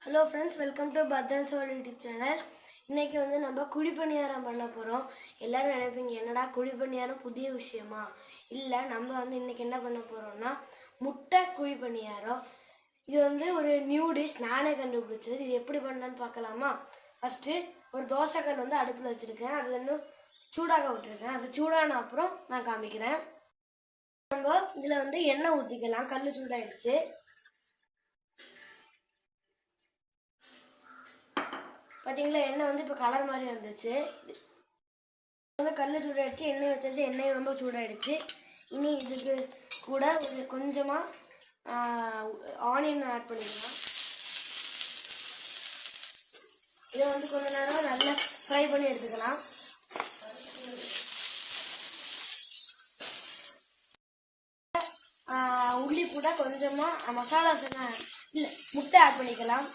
Hello friends, welcome to பர்தன்ஸ் world YouTube channel. இன்றைக்கி நம்ம குழிப்பணியாரம் பண்ண போகிறோம். எல்லோரும் நினைப்பீங்க, என்னடா குழிப்பணியாரம் புதிய விஷயமா? இல்லை, நம்ம இன்றைக்கி என்ன பண்ண போகிறோம்னா முட்டை குழிப்பணியாரம். இது ஒரு நியூ டிஷ், நானே கண்டுபிடிச்சது. இது எப்படி பண்ணலான்னு பார்க்கலாமா? ஃபஸ்ட்டு ஒரு தோசைக்கல் அடுப்பில் வச்சுருக்கேன். அது இன்னும் சூடாக விட்டுருக்கேன். அது சூடான அப்புறம் நான் காமிக்கிறேன். நம்ம இதில் எண்ணெய் ஊற்றிக்கலாம். கல் சூடாகிடுச்சு. பார்த்தீங்களா, எண்ணெய் இப்போ கலர் மாதிரி வந்துச்சு. கல் சூடாகிடுச்சு, எண்ணெய் வச்சாச்சு. எண்ணெய் ரொம்ப சூடாகிடுச்சு. இனி இதுக்கு கூட ஒரு கொஞ்சமாக ஆனியன் ஆட் பண்ணிக்கலாம். இதை கொஞ்ச நேரம் நல்லா ஃப்ரை பண்ணி எடுத்துக்கலாம். உள்ளி கூட கொஞ்சமாக மசாலா இல்லை முட்டை ஆட் பண்ணிக்கலாம்.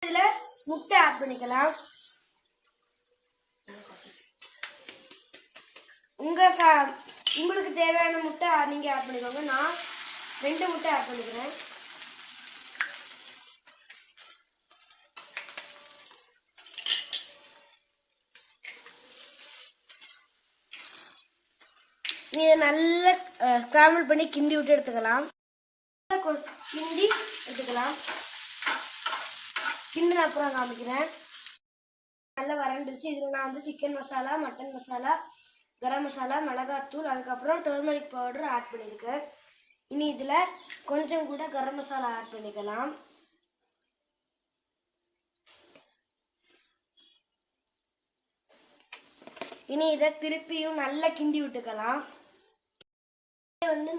இதில் முட்டை ஆட் பண்ணிக்கலாம். உங்களுக்கு தேவையான முட்டை நீங்கள் ஆட் பண்ணிக்கோங்க. நான் 2 முட்டை ஆட் பண்ணிக்கிறேன். இதை நல்லா ஸ்க்ராம்பிள் பண்ணி கிண்டி விட்டு எடுத்துக்கலாம். கிண்டி எடுத்துக்கலாம். கிண்டின அப்புறம் காமிக்கிறேன். நல்லா வறண்டுச்சு. இதில் நான் சிக்கன் மசாலா, மட்டன் மசாலா, கரம் மசாலா, மிளகாத்தூள், அதுக்கப்புறம் டர்மரிக் பவுடர் ஆட் பண்ணியிருக்கேன். இனி இதில் கொஞ்சம் கூட கரம் மசாலா ஆட் பண்ணிக்கலாம். இனி இதை திருப்பியும் நல்லா கிண்டி விட்டுக்கலாம்.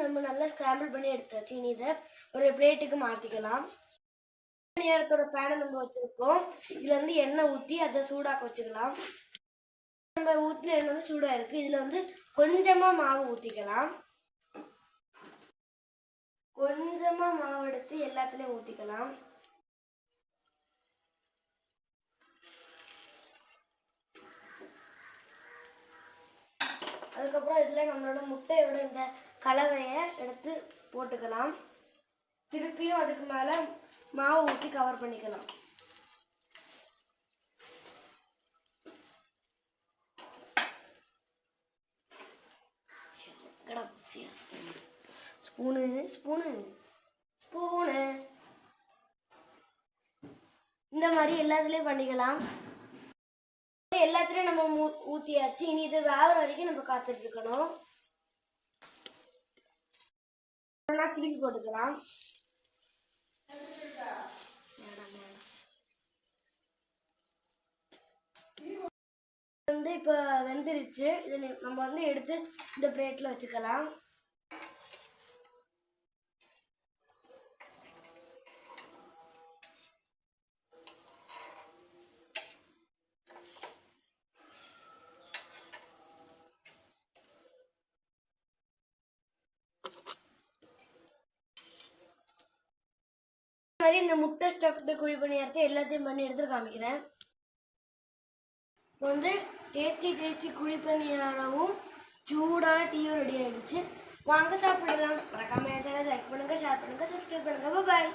நம்ம நல்லா ஸ்க்ராம்பிள் பண்ணி எடுத்தாச்சு. இனி இதை ஒரு பிளேட்டுக்கு மாற்றிக்கலாம். நேரத்தோட பேனை நம்ம வச்சுருக்கோம். இதில் எண்ணெய் ஊற்றி அதை சூடாக்க வச்சுக்கலாம். நம்ம ஊற்றின எண்ணெய் சூடாக இருக்குது. இதில் கொஞ்சமாக மாவு ஊற்றிக்கலாம். கொஞ்சமாக மாவு எடுத்து எல்லாத்துலேயும் ஊற்றிக்கலாம். அதுக்கப்புறம் இதில் நம்மளோட முட்டையோட இந்த கலவையை எடுத்து போட்டுக்கலாம். திருப்பியும் அதுக்கு மேலே மாவு ஊற்றி கவர் பண்ணிக்கலாம். ஸ்பூனு ஸ்பூனு ஸ்பூனு இந்த மாதிரி எல்லாத்துலேயும் பண்ணிக்கலாம். எல்லாத்துலேயும் நம்ம ஊற்றியாச்சு. இனி இது வேகிற வரைக்கும் நம்ம காத்துட்டு இருக்கணும். திருப்பி போட்டுக்கலாம். இப்போ வெந்துருச்சு. இதை நம்ம எடுத்து இந்த பிளேட்டில் வச்சுக்கலாம். மாதிரி இந்த முட்டை ஸ்டஃப்டு குழிப்பணியாரத்தை எல்லாத்தையும் பண்ணி எடுத்து காமிக்கிறேன். டேஸ்டி குழிப்பணியாரமும் சூடான டீயும் ரெடி ஆகிடுச்சு. வாங்க சாப்பிடலாம். மறக்காம என் சேனல் லைக் பண்ணுங்கள், ஷேர் பண்ணுங்கள், சப்ஸ்கிரைப் பண்ணுங்கள். பாய்.